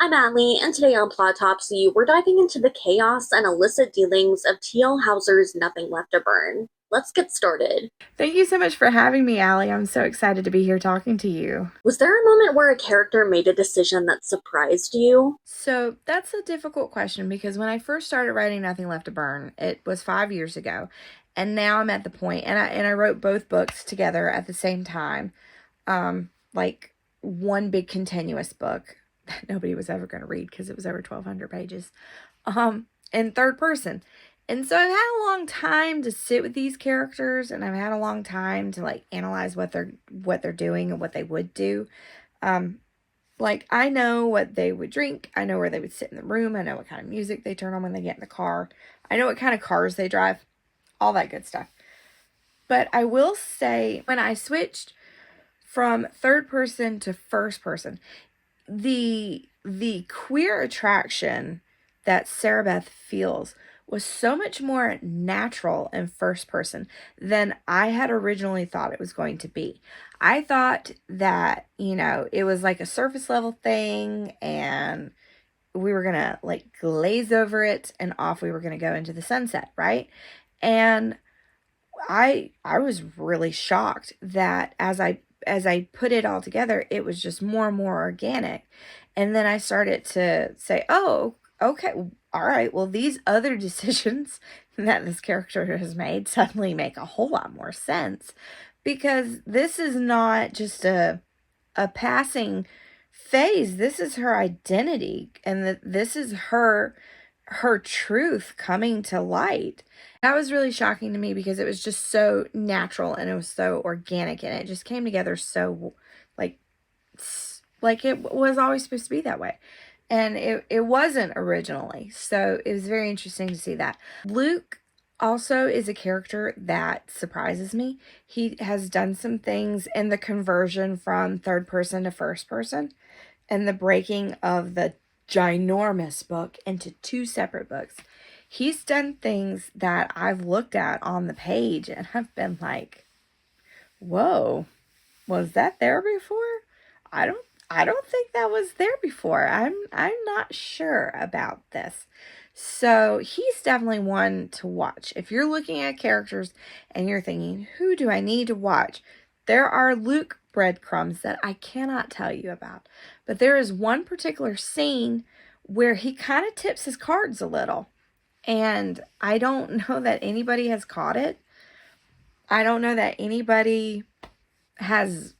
I'm Allie, and today on Plotopsy, we're diving into the chaos and illicit dealings of T.L. Hauser's Nothing Left to Burn. Let's get started. Thank you so much for having me, Allie. I'm so excited to be here talking to you. Was there a moment where a character made a decision that surprised you? So that's a difficult question because when I first started writing Nothing Left to Burn, it was 5 years ago. And now I'm at the point, and I wrote both books together at the same time, like one big continuous book that nobody was ever going to read because it was over 1,200 pages, in third person. And so I've had a long time to sit with these characters, and I've had a long time to like analyze what they're doing and what they would do. Um, like I know what they would drink, I know where they would sit in the room, I know what kind of music they turn on when they get in the car, I know what kind of cars they drive, all that good stuff. But I will say, when I switched from third person to first person, the queer attraction that SaraBeth feels was so much more natural in first person than I had originally thought it was going to be. I thought that, it was like a surface level thing and we were going to like glaze over it and off we were going to go into the sunset, right? And I was really shocked that as I put it all together, it was just more and more organic. And then I started to say, oh, okay, all right, well, these other decisions that this character has made suddenly make a whole lot more sense because this is not just a passing phase. This is her identity, and this is her truth coming to light. That was really shocking to me because it was just so natural and it was so organic and it just came together so like like it was always supposed to be that way. And it wasn't originally. So it was very interesting to see that. Luke also is a character that surprises me. He has done some things in the conversion from third person to first person and the breaking of the ginormous book into two separate books. He's done things that I've looked at on the page and I've been like, whoa, was that there before? I don't I don't think that was there before. I'm not sure about this. So he's definitely one to watch. If you're looking at characters and you're thinking, who do I need to watch? There are Luke breadcrumbs that I cannot tell you about. But there is one particular scene where he kind of tips his cards a little. And I don't know that anybody has caught it. I don't know that anybody has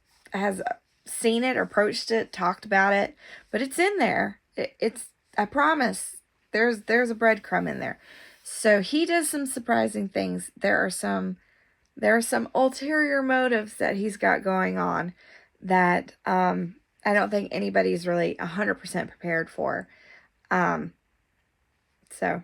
seen it, approached it, talked about it, but it's in there. It's I promise. There's a breadcrumb in there. So he does some surprising things. There are some ulterior motives that he's got going on that I don't think anybody's really 100% prepared for. Um so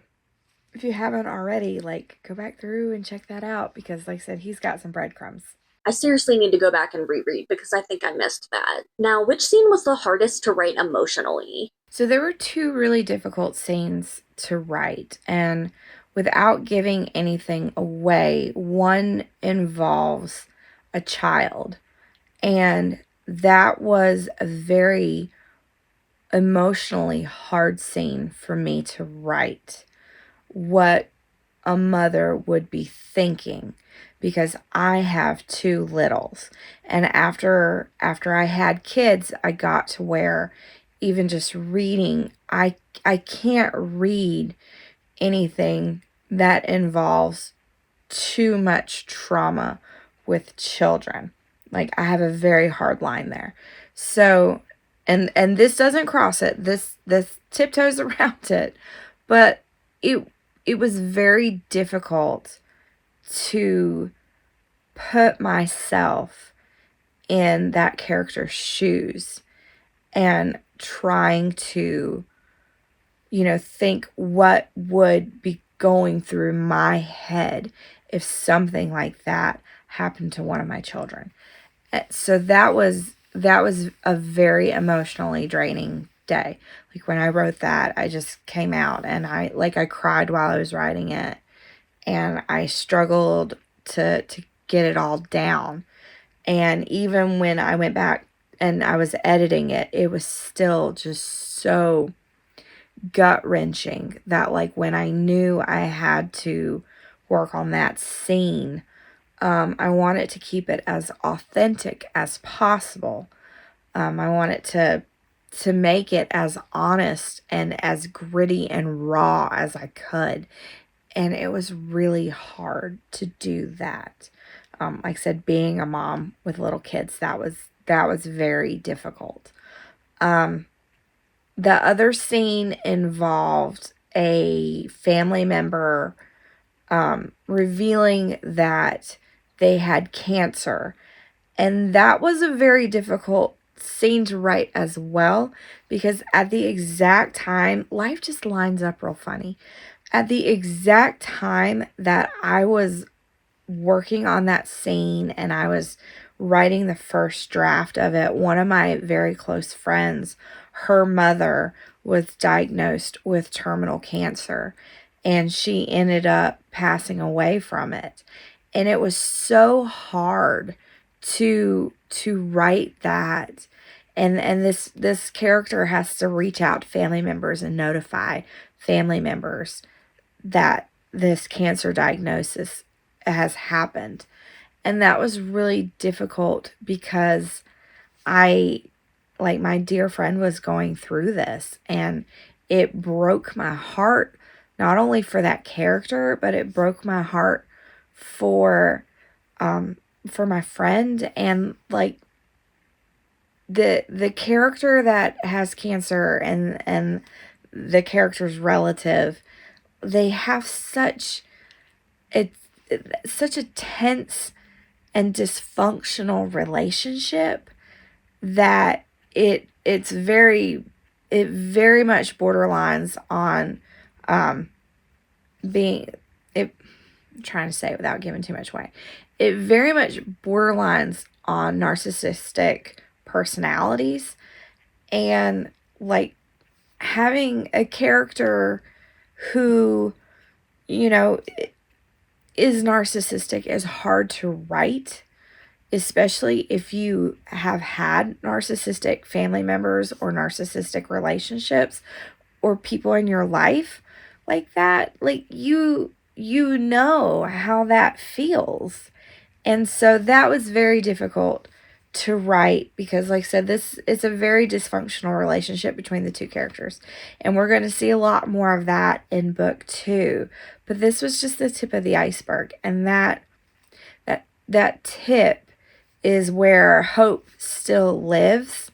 if you haven't already, like, go back through and check that out because, like I said, he's got some breadcrumbs. I seriously need to go back and reread because I think I missed that. Now, which scene was the hardest to write emotionally? So there were two really difficult scenes to write, and without giving anything away, one involves a child, and that was a very emotionally hard scene for me to write. What a mother would be thinking because I have two littles. And after I had kids, I got to where even just reading, I can't read anything that involves too much trauma with children. Like I have a very hard line there. So and this doesn't cross it. This tiptoes around it. But it it was very difficult to put myself in that character's shoes and trying to, think what would be going through my head if something like that happened to one of my children. So that was a very emotionally draining day. Like when I wrote that, I just came out and I cried while I was writing it, and I struggled to get it all down. And even when I went back and I was editing it, it was still just so gut-wrenching that, like, when I knew I had to work on that scene, I wanted to keep it as authentic as possible. I wanted to make it as honest and as gritty and raw as I could. And it was really hard to do that. Like I said, being a mom with little kids, that was very difficult. Um, the other scene involved a family member revealing that they had cancer. And that was a very difficult scene to write as well, because at the exact time, life just lines up real funny. At the exact time that I was working on that scene and I was writing the first draft of it, one of my very close friends, her mother was diagnosed with terminal cancer, and she ended up passing away from it. And it was so hard to write that. And this character has to reach out to family members and notify family members that this cancer diagnosis has happened. And that was really difficult because I, like, my dear friend was going through this, and it broke my heart, not only for that character, but it broke my heart for for my friend, and like the character that has cancer and the character's relative, they have it's such a tense and dysfunctional relationship that it very much borderlines on being it I'm trying to say it without giving too much away. It very much borderlines on narcissistic personalities, and like having a character who, you know, is narcissistic is hard to write, especially if you have had narcissistic family members or narcissistic relationships or people in your life like that. Like you know how that feels. And so that was very difficult to write because, like I said, this is a very dysfunctional relationship between the two characters. And we're going to see a lot more of that in book 2. But this was just the tip of the iceberg. And that tip is where hope still lives.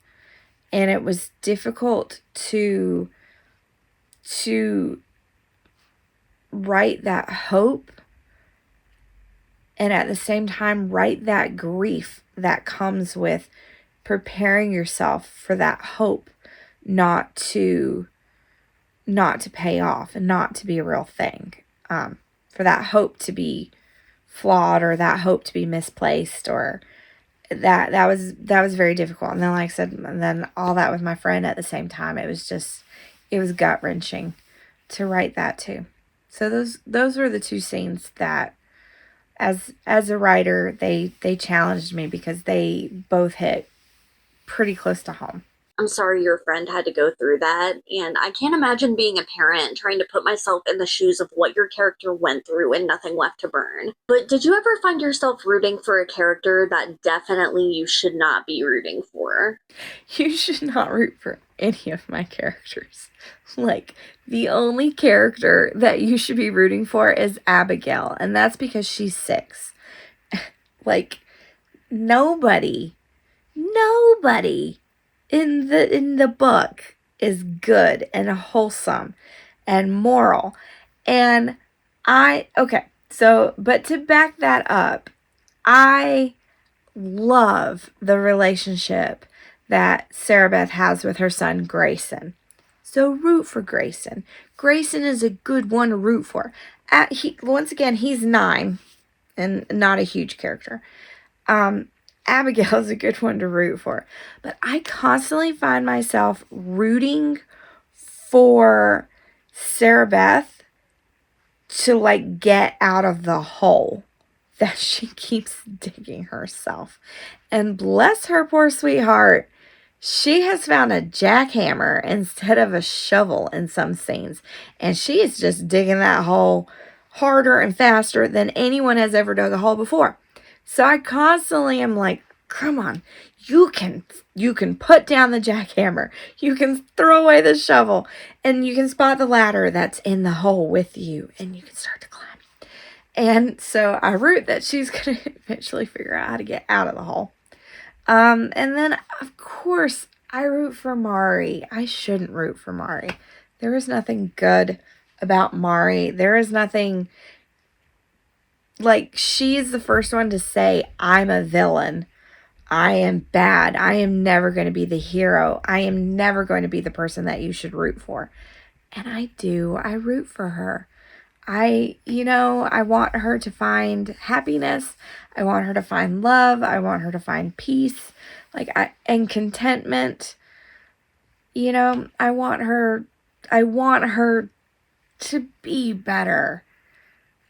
And it was difficult to write that hope and at the same time write that grief that comes with preparing yourself for that hope not to pay off and not to be a real thing, for that hope to be flawed or that hope to be misplaced, or that was very difficult. And then, like I said, and then all that with my friend at the same time, it was gut wrenching to write that too. So those were the two scenes that, as a writer, they challenged me because they both hit pretty close to home. I'm sorry your friend had to go through that, and I can't imagine being a parent trying to put myself in the shoes of what your character went through and Nothing Left to Burn. But did you ever find yourself rooting for a character that definitely you should not be rooting for? You should not root for any of my characters. Like, the only character that you should be rooting for is Abigail, and that's because she's 6. Like, nobody in the book is good and wholesome and moral. And but to back that up, I love the relationship that SaraBeth has with her son Grayson. So root for Grayson. Grayson is a good one to root for. Once again, he's 9 and not a huge character. Abigail's a good one to root for. But I constantly find myself rooting for SaraBeth to, like, get out of the hole that she keeps digging herself. And bless her poor sweetheart, She has found a jackhammer instead of a shovel in some scenes, and she is just digging that hole harder and faster than anyone has ever dug a hole before. So I constantly am like, come on, you can put down the jackhammer, you can throw away the shovel, and you can spot the ladder that's in the hole with you, and you can start to climb. And so I root that she's gonna eventually figure out how to get out of the hole. And then, of course, I root for Mari. I shouldn't root for Mari. There is nothing good about Mari. There is nothing, like, she's the first one to say, I'm a villain. I am bad. I am never going to be the hero. I am never going to be the person that you should root for. And I do. I root for her. I want her to find happiness. I want her to find love. I want her to find peace, and contentment. I want her to be better,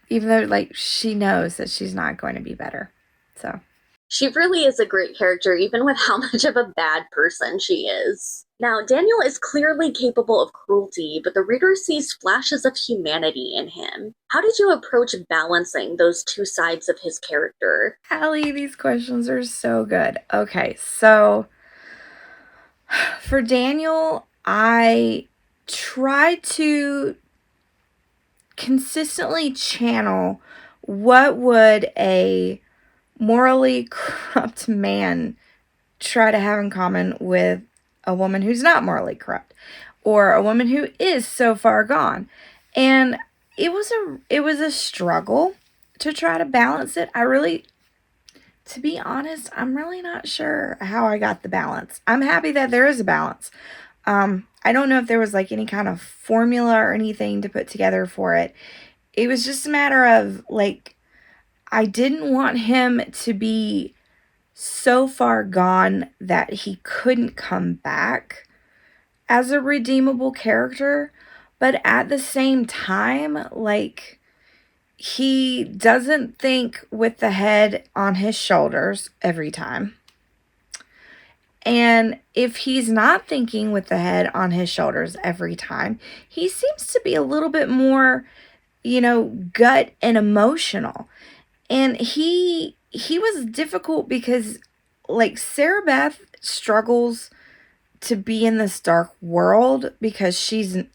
even though, she knows that she's not going to be better. So, She really is a great character, even with how much of a bad person she is. Now, Daniel is clearly capable of cruelty, but the reader sees flashes of humanity in him. How did you approach balancing those two sides of his character? Allie, these questions are so good. Okay, so for Daniel, I tried to consistently channel what would a morally corrupt man try to have in common with a woman who's not morally corrupt, or a woman who is so far gone. And it was a struggle to try to balance it. To be honest, I'm really not sure how I got the balance. I'm happy that there is a balance. I don't know if there was any kind of formula or anything to put together for it. It was just a matter of I didn't want him to be so far gone that he couldn't come back as a redeemable character, but at the same time, he doesn't think with the head on his shoulders every time. And if he's not thinking with the head on his shoulders every time, he seems to be a little bit more, gut and emotional. And he was difficult because SaraBeth struggles to be in this dark world because she's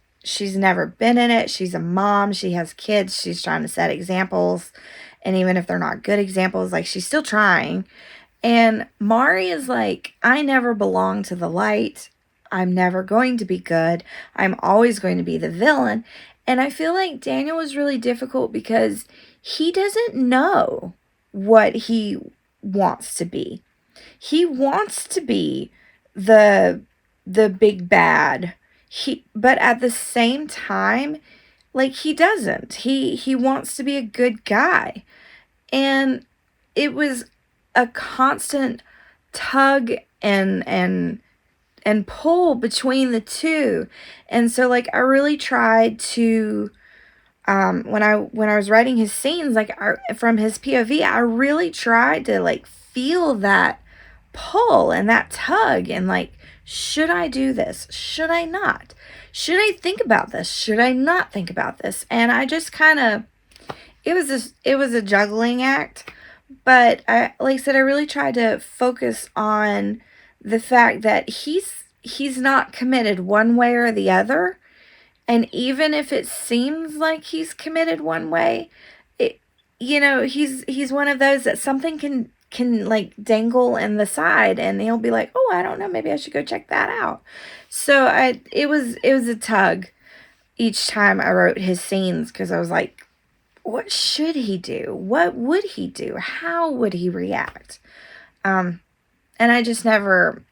never been in it. She's a mom, she has kids, she's trying to set examples, and even if they're not good examples, she's still trying. And Mari is I never belong to the light. I'm never going to be good. I'm always going to be the villain. And I feel like Daniel was really difficult because he doesn't know what he wants to be. He wants to be the big bad. But at the same time, he doesn't. He wants to be a good guy. And it was a constant tug and pull between the two. And so I really tried to when I was writing his scenes from his POV, I really tried to feel that pull and that tug and should I do this? Should I not? Should I think about this? Should I not think about this? And I just kind of it was a juggling act, but like I said, I really tried to focus on the fact that he's not committed one way or the other. And even if it seems like he's committed one way, he's one of those that something can dangle in the side, and he'll be like, oh, I don't know, maybe I should go check that out. So it was a tug each time I wrote his scenes, because I was like, what should he do? What would he do? How would he react? And I just never.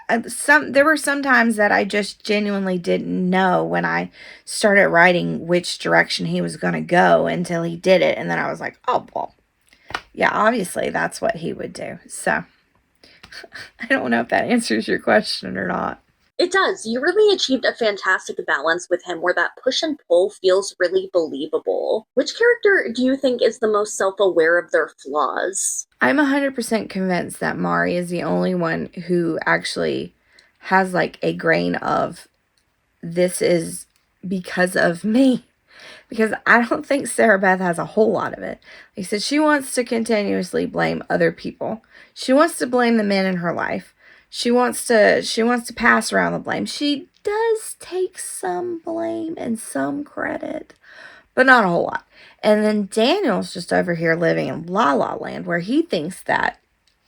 There were some times that I just genuinely didn't know when I started writing which direction he was going to go until he did it, and then I was like, oh, well, yeah, obviously that's what he would do. So I don't know if that answers your question or not. It does. You really achieved a fantastic balance with him where that push and pull feels really believable. Which character do you think is the most self aware of their flaws? I'm 100% convinced that Mari is the only one who actually has like a grain of, this is because of me. Because I don't think SaraBeth has a whole lot of it. Like I said, she wants to continuously blame other people. She wants to blame the men in her life. She wants to pass around the blame. She does take some blame and some credit, but not a whole lot. And then Daniel's just over here living in La La Land, where he thinks that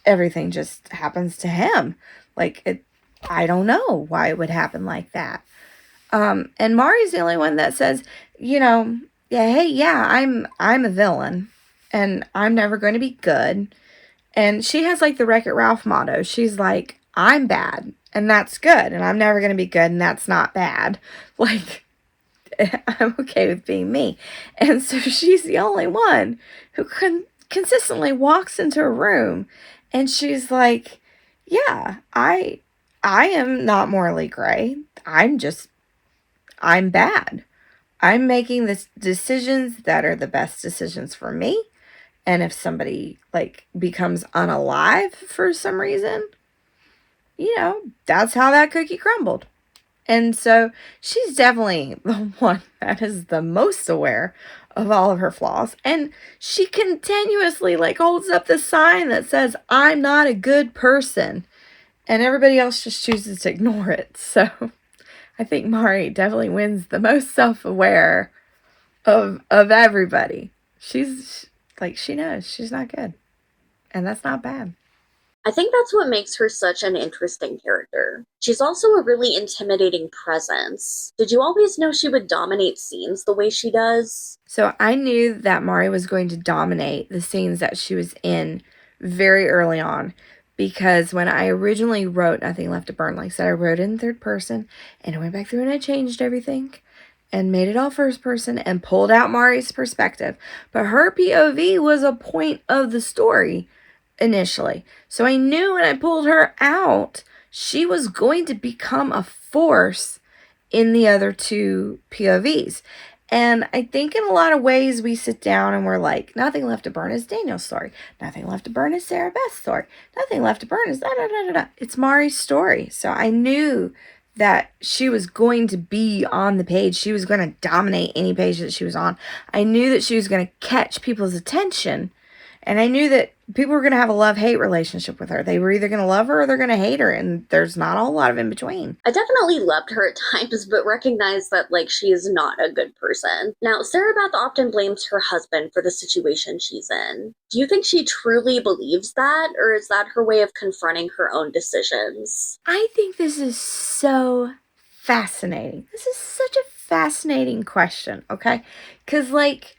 everything just happens to him. I don't know why it would happen like that. And Mari's the only one that says, yeah, hey, yeah, I'm a villain, and I'm never going to be good. And she has like the Wreck-It Ralph motto. She's like, I'm bad, and that's good, and I'm never going to be good, and that's not bad. Like, I'm okay with being me. And so she's the only one who consistently walks into a room, and she's like, yeah, I am not morally gray. I'm bad. I'm making the decisions that are the best decisions for me. And if somebody like becomes unalive for some reason, that's how that cookie crumbled. And so she's definitely the one that is the most aware of all of her flaws. And she continuously like holds up the sign that says, I'm not a good person. And everybody else just chooses to ignore it. So I think Mari definitely wins the most self-aware of everybody. She's like, she knows she's not good, and that's not bad. I think that's what makes her such an interesting character. She's also a really intimidating presence. Did you always know she would dominate scenes the way she does? So I knew that Mari was going to dominate the scenes that she was in very early on, because when I originally wrote Nothing Left to Burn, like I said, I wrote it in third person, and I went back through and I changed everything and made it all first person and pulled out Mari's perspective. But her POV was a point of the story initially. So I knew when I pulled her out, she was going to become a force in the other two POVs. And I think in a lot of ways we sit down and we're like, Nothing Left to Burn is Daniel's story. Nothing Left to Burn is SaraBeth's story. Nothing Left to Burn is da da da da da. It's Mari's story. So I knew that she was going to be on the page. She was going to dominate any page that she was on. I knew that she was going to catch people's attention. And I knew that people were going to have a love-hate relationship with her. They were either going to love her or they're going to hate her. And there's not a whole lot of in between. I definitely loved her at times, but recognized that, like, she is not a good person. Now, SaraBeth often blames her husband for the situation she's in. Do you think she truly believes that, or is that her way of confronting her own decisions? I think this is so fascinating. This is such a fascinating question, okay? Because, like,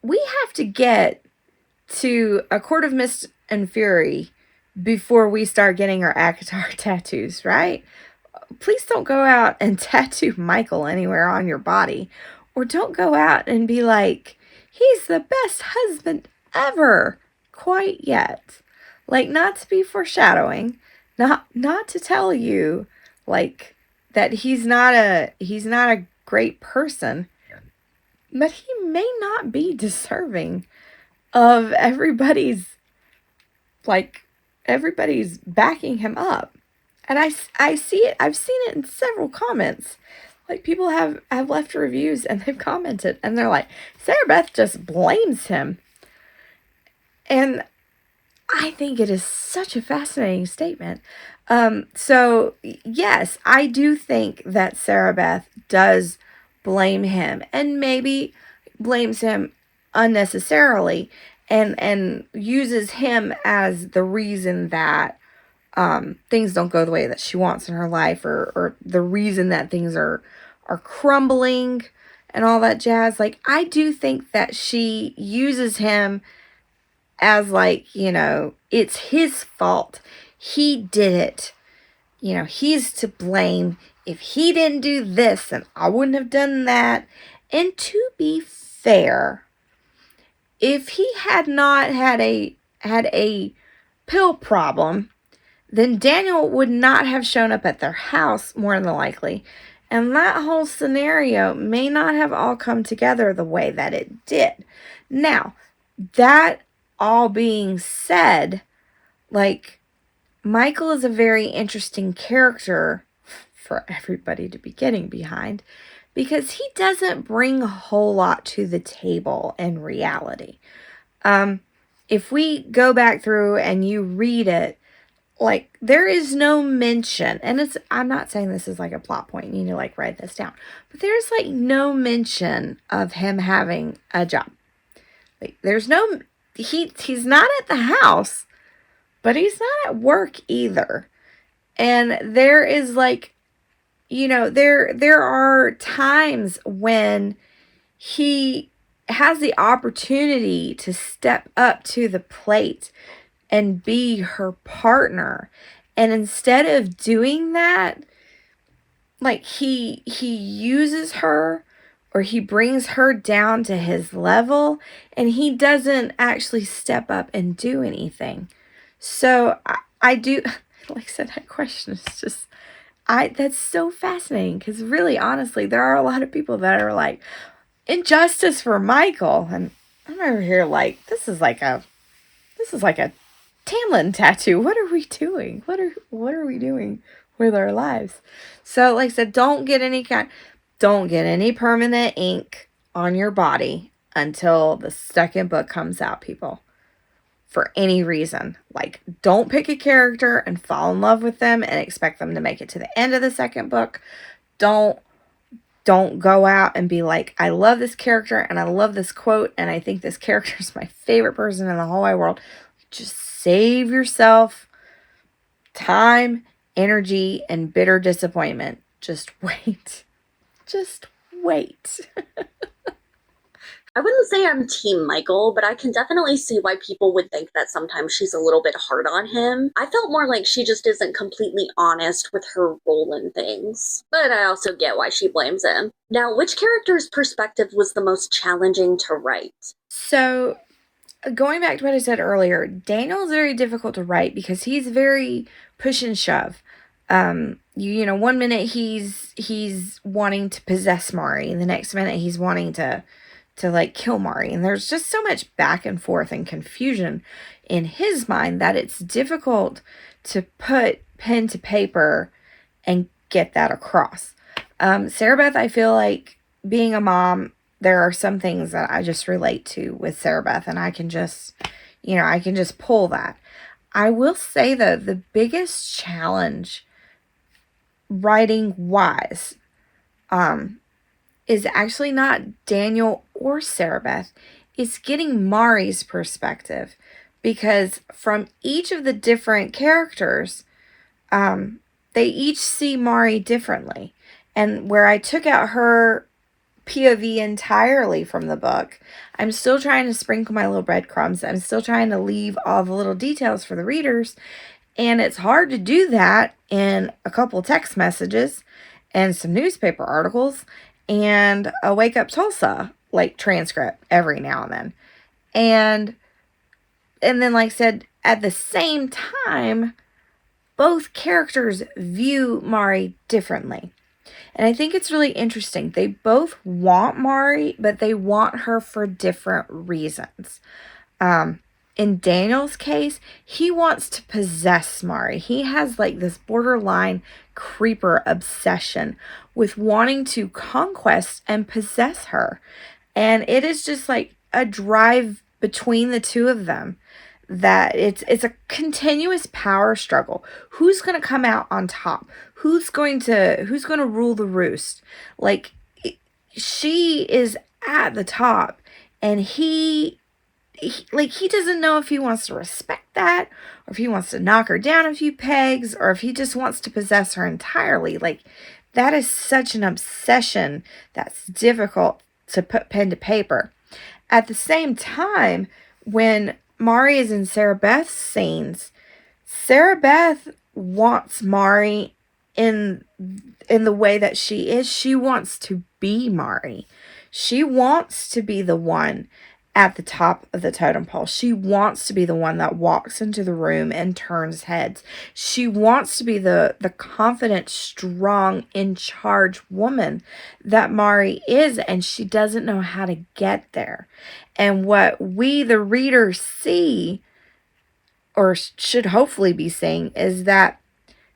we have to get to A Court of Mist and Fury before we start getting our ACOTAR tattoos, right? Please don't go out and tattoo Michael anywhere on your body. Or don't go out and be like, he's the best husband ever. Quite yet. Like, not to be foreshadowing. Not to tell you, like, that he's not a great person. But he may not be deserving of everybody's backing him up. And I see it. I've seen it in several comments. Like, people have left reviews and they've commented and they're like, SaraBeth just blames him. And I think it is such a fascinating statement. So yes, I do think that SaraBeth does blame him, and maybe blames him unnecessarily, and uses him as the reason that things don't go the way that she wants in her life, or the reason that things are crumbling and all that jazz. Like, I do think that she uses him as, like, it's his fault. He did it. He's to blame. If he didn't do this, then I wouldn't have done that. And to be fair, if he had not had a pill problem, then Daniel would not have shown up at their house, more than likely. And that whole scenario may not have all come together the way that it did. Now, that all being said, like, Michael is a very interesting character for everybody to be getting behind because he doesn't bring a whole lot to the table in reality. If we go back through and you read it, like, there is no mention, and I'm not saying this is like a plot point, you need to like write this down, but there's like no mention of him having a job. Like, there's no, he's not at the house, but he's not at work either. And there is like, there are times when he has the opportunity to step up to the plate and be her partner. And instead of doing that, like he uses her, or he brings her down to his level, and he doesn't actually step up and do anything. So I do, like I said, that question is just, that's so fascinating, because really, honestly, there are a lot of people that are like, injustice for Michael, and I'm over here like, this is like a Tamlin tattoo. What are we doing? What are we doing with our lives? So, like I said, don't get any permanent ink on your body until the second book comes out, people. For any reason. Like, don't pick a character and fall in love with them and expect them to make it to the end of the second book. Don't go out and be like, I love this character and I love this quote and I think this character is my favorite person in the whole wide world. Just save yourself time, energy, and bitter disappointment. Just wait. Just wait. I wouldn't say I'm Team Michael, but I can definitely see why people would think that sometimes she's a little bit hard on him. I felt more like she just isn't completely honest with her role in things. But I also get why she blames him. Now, which character's perspective was the most challenging to write? So, going back to what I said earlier, Daniel's very difficult to write because he's very push and shove. One minute he's wanting to possess Mari, and the next minute he's wanting to like kill Mari, and there's just so much back and forth and confusion in his mind that it's difficult to put pen to paper and get that across. SaraBeth, I feel like, being a mom, there are some things that I just relate to with SaraBeth, and I can just pull that. I will say, though, the biggest challenge writing wise is actually not Daniel or SaraBeth. It's getting Mari's perspective, because from each of the different characters, they each see Mari differently. And where I took out her POV entirely from the book, I'm still trying to sprinkle my little breadcrumbs. I'm still trying to leave all the little details for the readers. And it's hard to do that in a couple text messages and some newspaper articles and a Wake Up Tulsa like transcript every now and then. And then, like I said, at the same time, both characters view Mari differently. And I think it's really interesting. They both want Mari, but they want her for different reasons. In Daniel's case, he wants to possess Mari. He has like this borderline creeper obsession with wanting to conquest and possess her. And it is just like a drive between the two of them, that it's a continuous power struggle. Who's going to come out on top? Who's going to rule the roost? Like, she is at the top, and he doesn't know if he wants to respect that, or if he wants to knock her down a few pegs, or if he just wants to possess her entirely. Like, that is such an obsession that's difficult to put pen to paper. At the same time, when Mari is in SaraBeth's scenes, SaraBeth wants Mari in the way that she is. She wants to be Mari. She wants to be the one at the top of the totem pole. She wants to be the one that walks into the room and turns heads. She wants to be the confident, strong, in charge woman that Mari is, and she doesn't know how to get there. And what we, the readers, see or should hopefully be saying, is that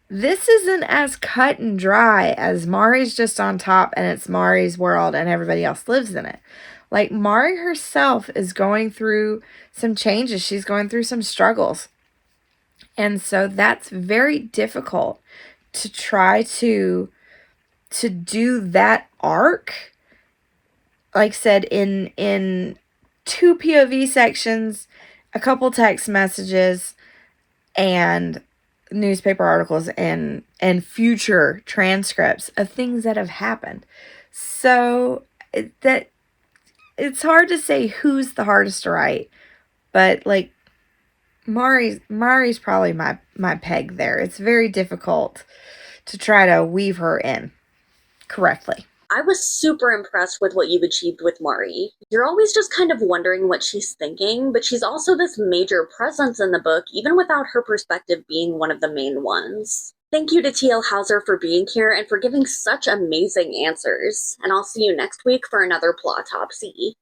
this isn't as cut and dry as Mari's just on top and it's Mari's world and everybody else lives in it. Like, Mari herself is going through some changes. She's going through some struggles. And so that's very difficult to try to do that arc, like I said, in 2 POV sections, a couple text messages, and newspaper articles and future transcripts of things that have happened. So that it's hard to say who's the hardest to write, but like Mari's probably my peg there. It's very difficult to try to weave her in correctly. I was super impressed with what you've achieved with Mari. You're always just kind of wondering what she's thinking, but she's also this major presence in the book, even without her perspective being one of the main ones. Thank you to T.L. Hauser for being here and for giving such amazing answers. And I'll see you next week for another Plotopsy.